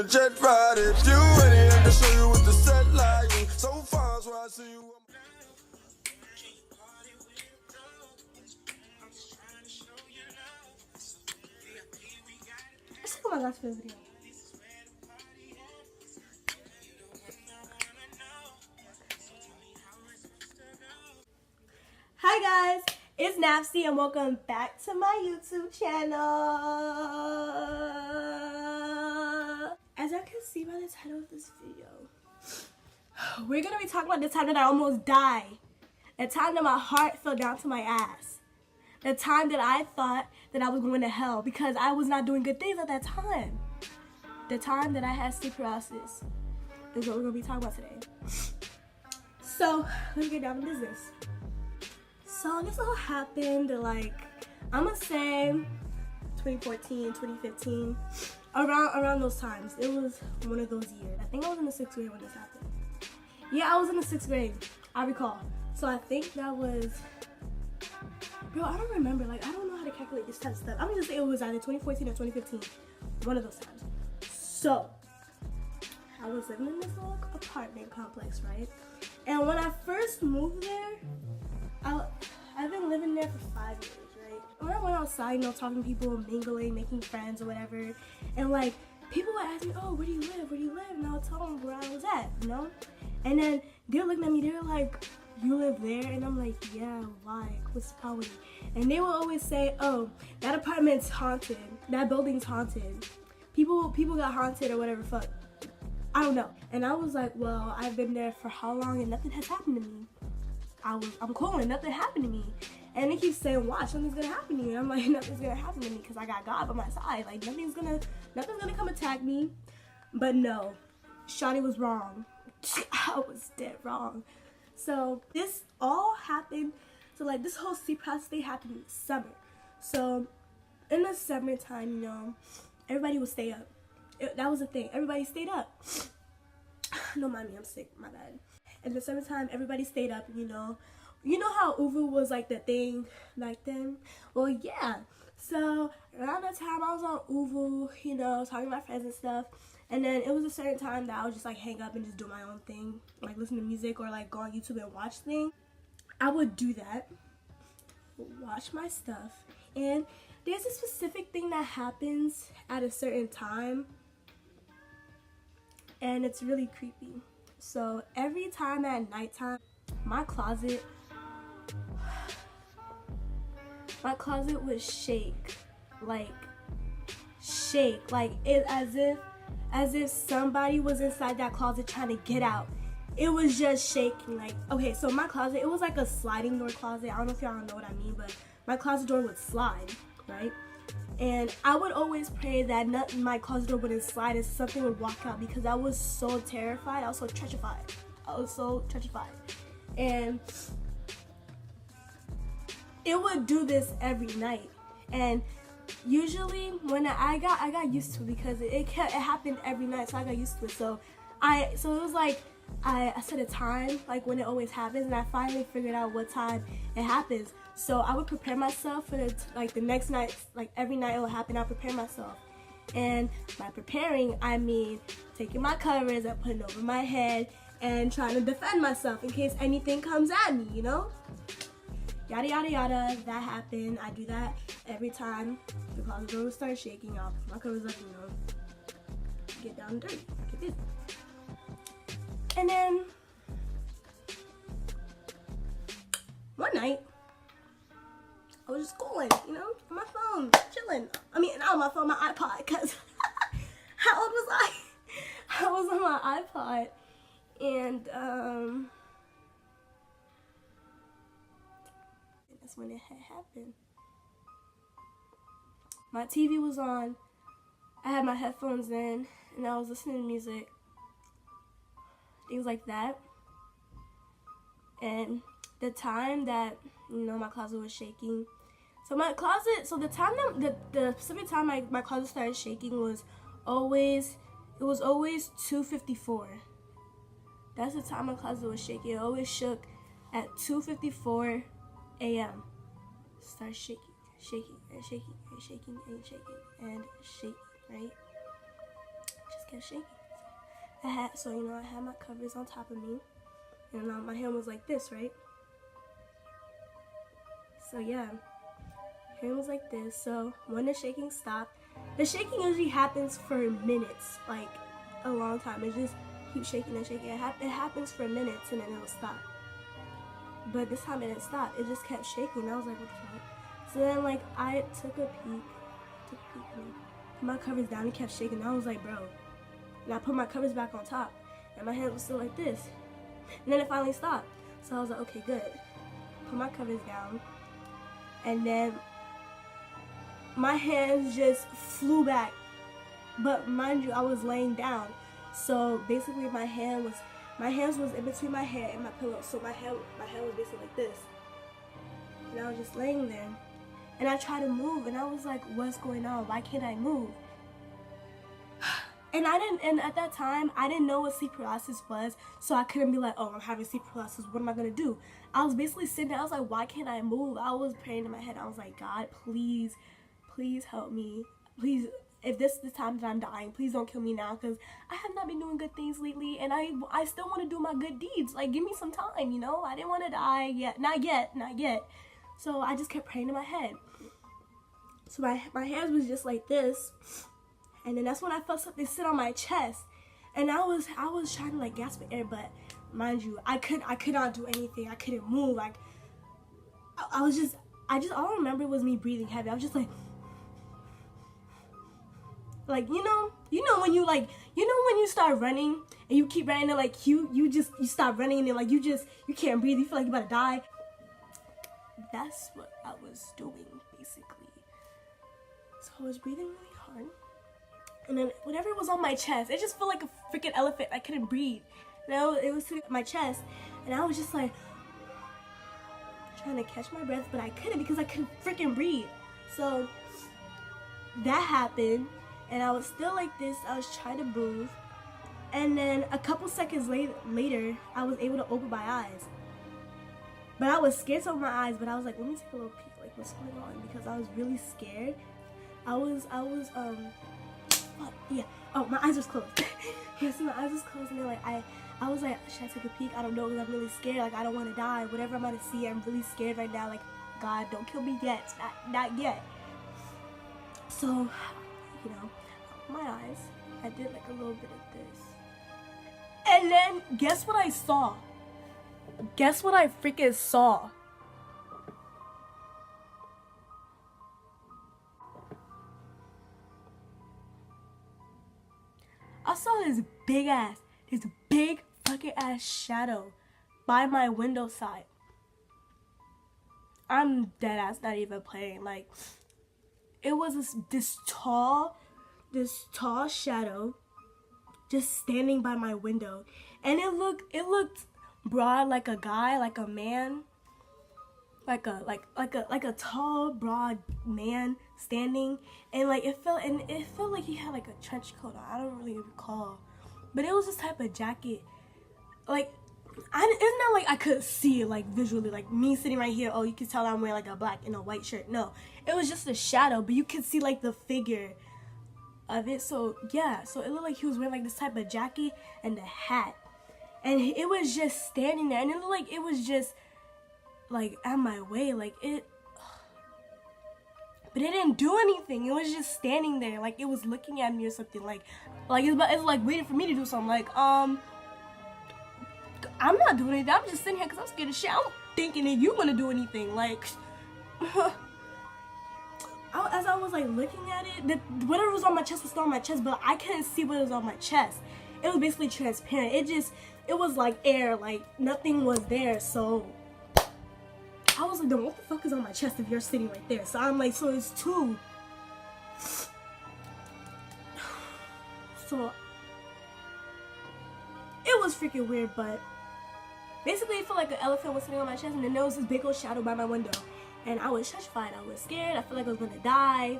jet ride it. You ready? I can show you what the set like. So far, so I see you. Let's go my last video. Hi guys, it's Nafcy and welcome back to my YouTube channel. As I can see by the title of this video, we're gonna be talking about the time that I almost died. The time that my heart fell down to my ass. The time that I thought that I was going to hell because I was not doing good things at that time. The time that I had sleep paralysis is what we're gonna be talking about today. So let's get down to business. So this all happened like, I'm gonna say 2014, 2015, around those times. It was one of those years. I think I was in the 6th grade when this happened. Yeah, I was in the 6th grade, I recall. So I think that was, bro, I don't remember. Like, I don't know how to calculate this type of stuff. I'm gonna say it was either 2014 or 2015, one of those times. So I was living in this little apartment complex, right? And when I first moved there, I've been living there for 5 years, right? When I went outside, you know, talking to people, mingling, making friends or whatever, and like, people would ask me, oh, where do you live? Where do you live? And I would tell them where I was at, you know? And then they're looking at me, they're like, you live there? And I'm like, yeah, why? What's the problem? And they will always say, oh, that apartment's haunted. That building's haunted. People got haunted or whatever, fuck. I don't know. And I was like, well, I've been there for how long and nothing has happened to me. I'm cool and nothing happened to me. And they keep saying, watch, something's gonna happen to you. And I'm like, nothing's gonna happen to me because I got God by my side. Like, nothing's gonna come attack me. But no, Shawty was wrong. I was dead wrong. So this all happened, so like this whole sleep paralysis thing happened in the summer. So in the summertime, you know, everybody would stay up. That was the thing, everybody stayed up. Don't mind me, I'm sick, my bad. In the summertime, everybody stayed up, you know how Uvu was like the thing back then? Well, yeah. So around that time, I was on Uvu, you know, talking to my friends and stuff. And then it was a certain time that I would just like hang up and just do my own thing, like listen to music or like go on YouTube and watch things. I would do that, watch my stuff, and there's a specific thing that happens at a certain time, and it's really creepy. So every time at nighttime, my closet would shake, like it as if somebody was inside that closet trying to get out. It was just shaking. Like, okay, so my closet, it was like a sliding door closet. I don't know if y'all know what I mean, but my closet door would slide, right? And I would always pray that my closet door wouldn't slide and something would walk out because I was so terrified. I was so petrified. And it would do this every night. And usually when I got used to it because it happened every night, so I got used to it. So it was like I set a time, like when it always happens, and I finally figured out what time it happens. So I would prepare myself for the next night, like every night it will happen. I prepare myself, and by preparing I mean taking my covers and putting it over my head and trying to defend myself in case anything comes at me, you know. Yada yada yada. That happened. I do that every time the closet door would start shaking. I'll put my covers up, you know, get down and dirty, get busy. And then one night I was just schooling, you know, on my phone, chilling. I mean, not on my phone, my iPod, because how old was I? I was on my iPod, and that's when it had happened. My TV was on, I had my headphones in, and I was listening to music, things like that. And the time that, you know, my closet was shaking, so the time that the specific time my closet started shaking was always 2:54. That's the time my closet was shaking. It always shook at 2:54 a.m. Start shaking, shaking, and shaking, and shaking, and shaking, and shaking, right? Just just kept shaking. I had my covers on top of me, and my hand was like this, right? So yeah, hand was like this. So when the shaking stopped, the shaking usually happens for minutes, like a long time. It just keeps shaking and shaking. It happens for minutes and then it'll stop. But this time it didn't stop. It just kept shaking. I was like, what the fuck? So then like I took a peek and put my covers down and kept shaking. I was like, bro. And I put my covers back on top and my hand was still like this. And then it finally stopped. So I was like, okay, good. Put my covers down. And then my hands just flew back. But mind you, I was laying down. So basically my hands was in between my head and my pillow. So my head was basically like this. And I was just laying there. And I tried to move and I was like, what's going on? Why can't I move? And at that time, I didn't know what sleep paralysis was, so I couldn't be like, oh, I'm having sleep paralysis, what am I gonna do? I was basically sitting there, I was like, why can't I move? I was praying in my head, I was like, God, please help me. Please, if this is the time that I'm dying, please don't kill me now, because I have not been doing good things lately, and I still want to do my good deeds. Like, give me some time, you know? I didn't want to die yet, not yet. So I just kept praying in my head. So my hands was just like this. And then that's when I felt something sit on my chest, and I was trying to like gasp for air, but mind you, I could not do anything. I couldn't move. I all I remember was me breathing heavy. I was just like you know when you start running and you keep running and like you stop running and then like you can't breathe. You feel like you're about to die. That's what I was doing basically. So I was breathing really hard. And then whatever was on my chest, it just felt like a freaking elephant. I couldn't breathe. It was sitting on my chest, and I was just like trying to catch my breath, but I couldn't because I couldn't freaking breathe. So that happened, and I was still like this. I was trying to move, and then a couple seconds later, I was able to open my eyes. But I was scared to open my eyes. But I was like, let me take a little peek, like what's going on, because I was really scared. Yeah. Oh, my eyes was closed. Yeah, so my eyes was closed, and then like I was like, should I take a peek? I don't know, because I'm really scared. Like I don't want to die. Whatever I'm gonna see, I'm really scared right now. Like, God, don't kill me yet. Not yet. So, you know, my eyes. I did like a little bit of this, and then guess what I saw? Guess what I freaking saw? I saw this big fucking ass shadow by my window side. I'm dead ass not even playing. Like, it was this tall shadow just standing by my window, and it looked broad, like a guy, like a man, like a tall broad man standing, and like it felt like he had like a trench coat on. I don't really recall, but it was this type of jacket. Like, it's not like I could see it like visually, like me sitting right here, oh, you can tell I'm wearing like a black and a white shirt. No, it was just a shadow, but you could see like the figure of it. So yeah, so it looked like he was wearing like this type of jacket and a hat, and it was just standing there, and it looked like it was just like at my way, like it, but it didn't do anything. It was just standing there, like it was looking at me or something, like it's like waiting for me to do something. Like, I'm not doing anything. I'm just sitting here because I'm scared of shit. I'm thinking that you gonna do anything. Like, as I was like looking at it, whatever was on my chest was still on my chest, but I couldn't see what was on my chest. It was basically transparent. It was like air, like nothing was there. So I was like, what the fuck is on my chest if you're sitting right there? So I'm like, so it's two. So it was freaking weird, but basically it felt like an elephant was sitting on my chest, and then there was this big old shadow by my window, and I was terrified. I was scared. I felt like I was gonna die. I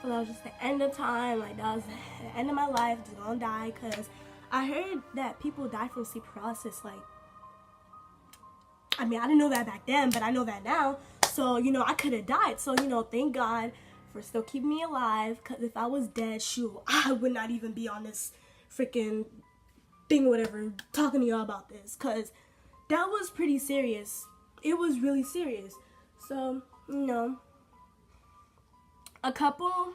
felt like it was just the end of time. Like, that was the end of my life. Just gonna die, because I heard that people die from sleep paralysis. Like, I mean, I didn't know that back then, but I know that now. So, you know, I could have died. So, you know, thank God for still keeping me alive. Because if I was dead, shoot, I would not even be on this freaking thing or whatever talking to y'all about this. Because that was pretty serious. It was really serious. So, you know, a couple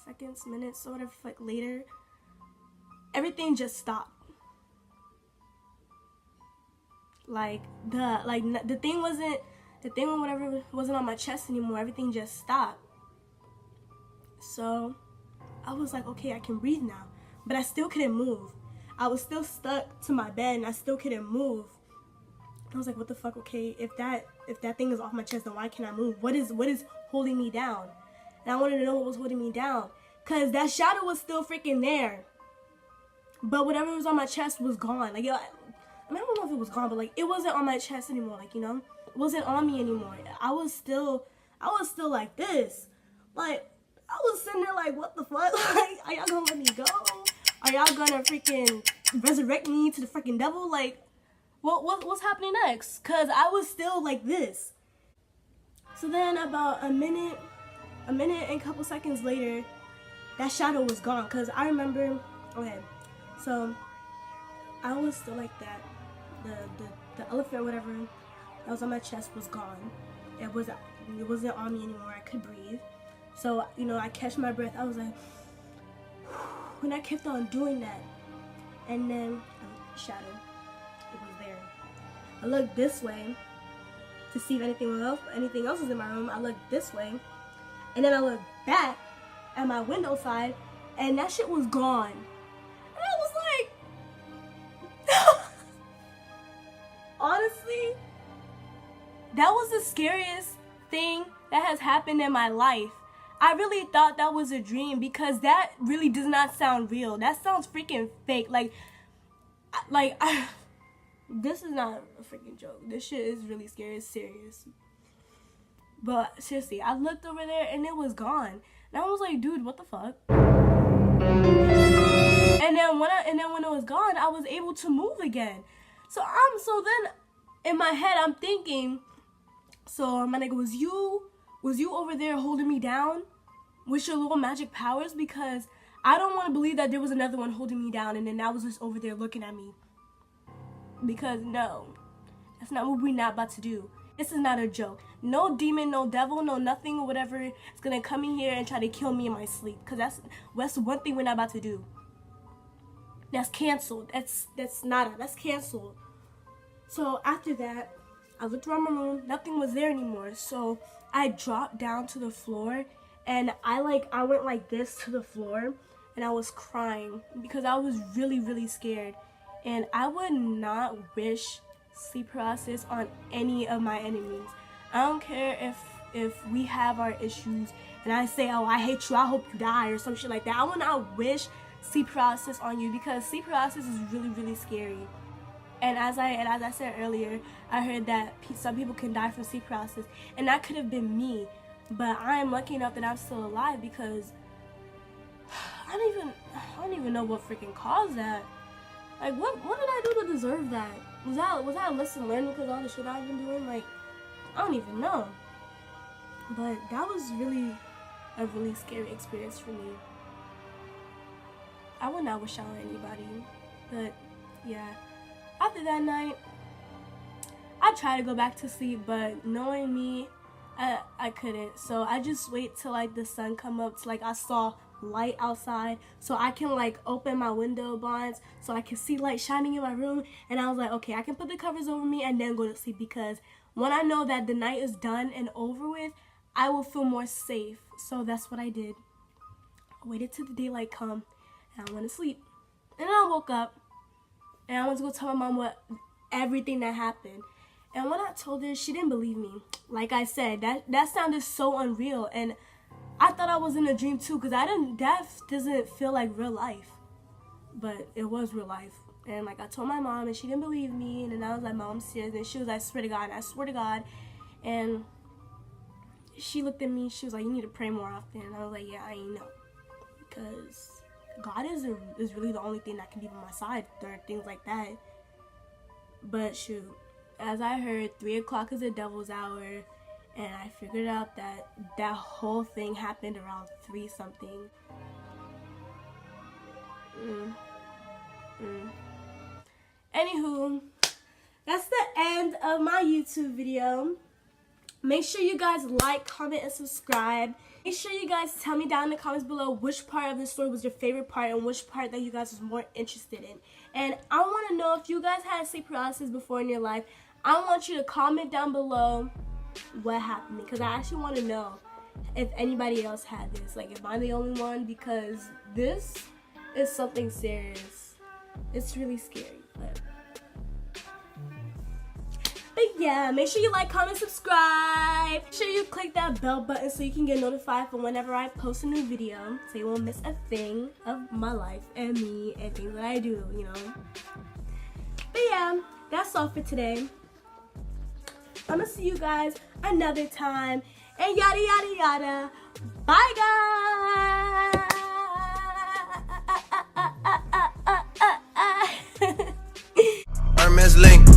seconds, minutes, sort of like later, everything just stopped. Like the thing or whatever wasn't on my chest anymore. Everything just stopped. So I was like, okay, I can breathe now, but I still couldn't move. I was still stuck to my bed and I still couldn't move. I was like, what the fuck? Okay, if that thing is off my chest, then why can't I move? What is holding me down? And I wanted to know what was holding me down, cause that shadow was still freaking there, but whatever was on my chest was gone. Like, I mean, I don't know if it was gone, but like it wasn't on my chest anymore. Like, you know, it wasn't on me anymore. I was still like this. Like, I was sitting there like, what the fuck? Like, are y'all gonna let me go? Are y'all gonna freaking resurrect me to the freaking devil? Like, what's happening next? Cause I was still like this. So then about a minute and a couple seconds later, that shadow was gone. Cause I remember, okay, so I was still like that. The elephant or whatever that was on my chest was gone. It wasn't on me anymore. I could breathe. So, you know, I catch my breath. I was like, when I kept on doing that, and then shadow, it was there. I looked this way to see if anything else was in my room. I looked this way, and then I looked back at my window side, and that shit was gone. And I was like, honestly, that was the scariest thing that has happened in my life. I really thought that was a dream, because that really does not sound real. That sounds freaking fake. This is not a freaking joke. This shit is really scary. It's serious. But seriously, I looked over there and it was gone. And I was like, dude, what the fuck? And then when it was gone, I was able to move again. So then in my head I'm thinking, so my nigga, was you over there holding me down with your little magic powers? Because I don't want to believe that there was another one holding me down and then that was just over there looking at me. Because no, that's not what we're not about to do. This is not a joke. No demon, no devil, no nothing or whatever is gonna come in here and try to kill me in my sleep. Because that's one thing we're not about to do. That's canceled. That's canceled. So after that, I looked around my room. Nothing was there anymore. So I dropped down to the floor and I went like this to the floor and I was crying because I was really, really scared. And I would not wish sleep paralysis on any of my enemies. I don't care if we have our issues and I say, oh, I hate you, I hope you die or some shit like that. I would not wish sleep paralysis on you, because sleep paralysis is really, really scary. And as I said earlier, I heard that some people can die from sleep paralysis, and that could have been me. But I am lucky enough that I'm still alive, because I don't even know what freaking caused that. Like, what did I do to deserve that? Was that a lesson learned because of all the shit I've been doing? Like, I don't even know. But that was really a really scary experience for me. I would not wish on anybody. But yeah, after that night, I tried to go back to sleep, but knowing me, I couldn't. So I just wait till like the sun come up, till like I saw light outside, so I can like open my window blinds so I can see light shining in my room. And I was like, okay, I can put the covers over me and then go to sleep, because when I know that the night is done and over with, I will feel more safe. So that's what I did. I waited till the daylight come and I went to sleep. And then I woke up and I went to go tell my mom everything that happened. And when I told her, she didn't believe me. Like I said, that sounded so unreal, and I thought I was in a dream too, because that doesn't feel like real life. But it was real life. And like I told my mom and she didn't believe me, and then I was like, Mom, I'm serious. And she was like, I swear to God, I swear to God. And she looked at me, she was like, you need to pray more often. And I was like, yeah, I know. Because God is really the only thing that can be on my side during things like that. But shoot, as I heard, 3 o'clock is the devil's hour. and I figured out that that whole thing happened around 3 something. Anywho, that's the end of my YouTube video. Make sure you guys like, comment, and subscribe. Make sure you guys tell me down in the comments below which part of the story was your favorite part and which part that you guys was more interested in. And I want to know if you guys had sleep paralysis before in your life. I want you to comment down below what happened, because I actually want to know if anybody else had this. Like, if I'm the only one, because this is something serious. It's really scary, but yeah, make sure you like, comment, subscribe. Make sure you click that bell button so you can get notified for whenever I post a new video, so you won't miss a thing of my life and me and things that I do, you know. But yeah, that's all for today. I'm gonna see you guys another time, and yada yada yada. Bye guys. Hermes link,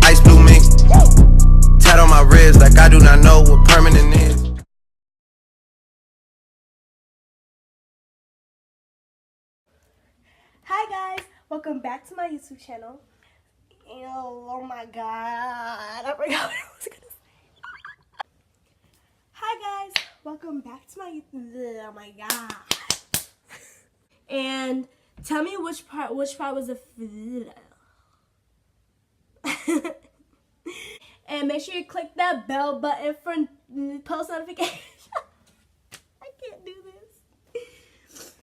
ice blue mink, tat on my wrist like I do not know what permanent is. Hi guys, welcome back to my YouTube channel. Ew, oh my god, I forgot what I was gonna say. Hi guys, welcome back to my YouTube. Oh my god. And tell me which part was the and make sure you click that bell button for post notifications.